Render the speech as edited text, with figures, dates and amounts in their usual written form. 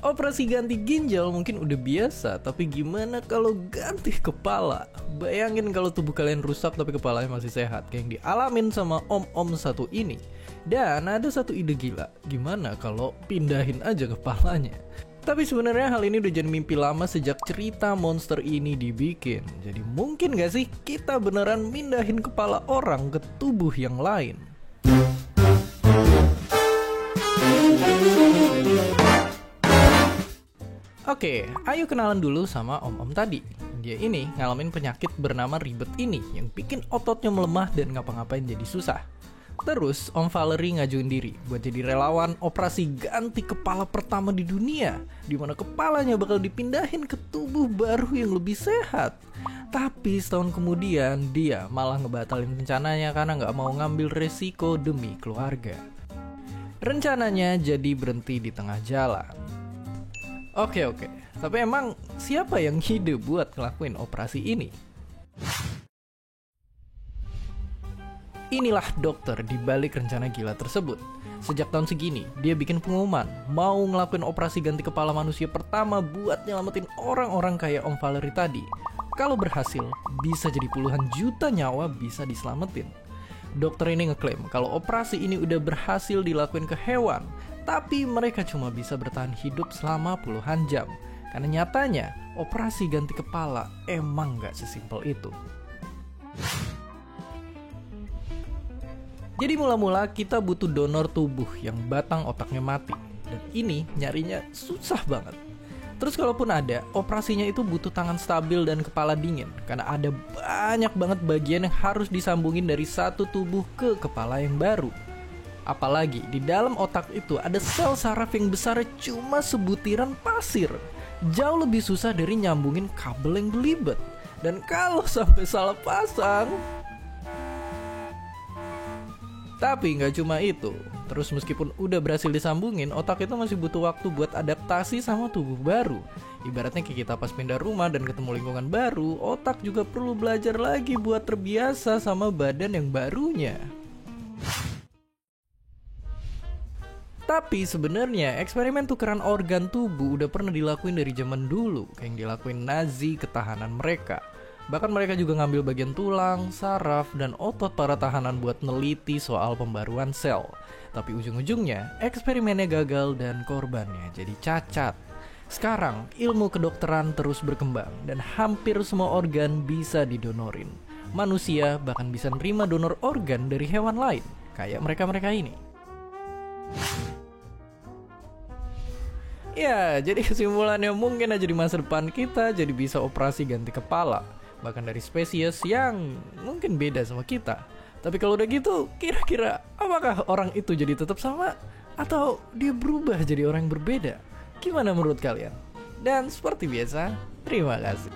Operasi ganti ginjal mungkin udah biasa, tapi gimana kalau ganti kepala? Bayangin kalau tubuh kalian rusak tapi kepalanya masih sehat, kayak yang dialamin sama om-om satu ini. Dan ada satu ide gila, gimana kalau pindahin aja kepalanya? Tapi sebenarnya hal ini udah jadi mimpi lama sejak cerita monster ini dibikin. Jadi mungkin gak sih kita beneran mindahin kepala orang ke tubuh yang lain? Oke, ayo kenalan dulu sama om-om tadi. Dia ini ngalamin penyakit bernama ribet ini yang bikin ototnya melemah dan ngapa-ngapain jadi susah. Terus Om Valery ngajuin diri buat jadi relawan operasi ganti kepala pertama di dunia, di mana kepalanya bakal dipindahin ke tubuh baru yang lebih sehat. Tapi setahun kemudian dia malah ngebatalin rencananya karena nggak mau ngambil resiko demi keluarga. Rencananya jadi berhenti di tengah jalan. Oke, tapi emang siapa yang ide buat ngelakuin operasi ini? Inilah dokter di balik rencana gila tersebut. Sejak tahun segini, dia bikin pengumuman mau ngelakuin operasi ganti kepala manusia pertama buat nyelamatin orang-orang kayak Om Valery tadi. Kalau berhasil, bisa jadi puluhan juta nyawa bisa diselamatin. Dokter ini ngeklaim kalau operasi ini udah berhasil dilakuin ke hewan, tapi mereka cuma bisa bertahan hidup selama puluhan jam. Karena nyatanya, operasi ganti kepala emang gak sesimpel itu. Jadi mula-mula kita butuh donor tubuh yang batang otaknya mati. Dan ini nyarinya susah banget. Terus kalaupun ada, operasinya itu butuh tangan stabil dan kepala dingin. Karena ada banyak banget bagian yang harus disambungin dari satu tubuh ke kepala yang baru. Apalagi di dalam otak itu ada sel saraf yang besarnya cuma sebutiran pasir. Jauh lebih susah dari nyambungin kabel yang belibet. Dan kalau sampai salah pasang... Tapi nggak cuma itu. Terus meskipun udah berhasil disambungin, otak itu masih butuh waktu buat adaptasi sama tubuh baru. Ibaratnya kayak kita pas pindah rumah dan ketemu lingkungan baru, otak juga perlu belajar lagi buat terbiasa sama badan yang barunya. Tapi sebenarnya eksperimen tukeran organ tubuh udah pernah dilakuin dari zaman dulu, kayak yang dilakuin Nazi ke tahanan mereka. Bahkan mereka juga ngambil bagian tulang, saraf, dan otot para tahanan buat neliti soal pembaruan sel. Tapi ujung-ujungnya eksperimennya gagal dan korbannya jadi cacat. Sekarang ilmu kedokteran terus berkembang dan hampir semua organ bisa didonorin. Manusia bahkan bisa nerima donor organ dari hewan lain, kayak mereka-mereka ini. Ya, jadi kesimpulannya mungkin aja di masa depan kita jadi bisa operasi ganti kepala. Bahkan dari spesies yang mungkin beda sama kita. Tapi kalau udah gitu, kira-kira apakah orang itu jadi tetap sama? Atau dia berubah jadi orang yang berbeda? Gimana menurut kalian? Dan seperti biasa, terima kasih.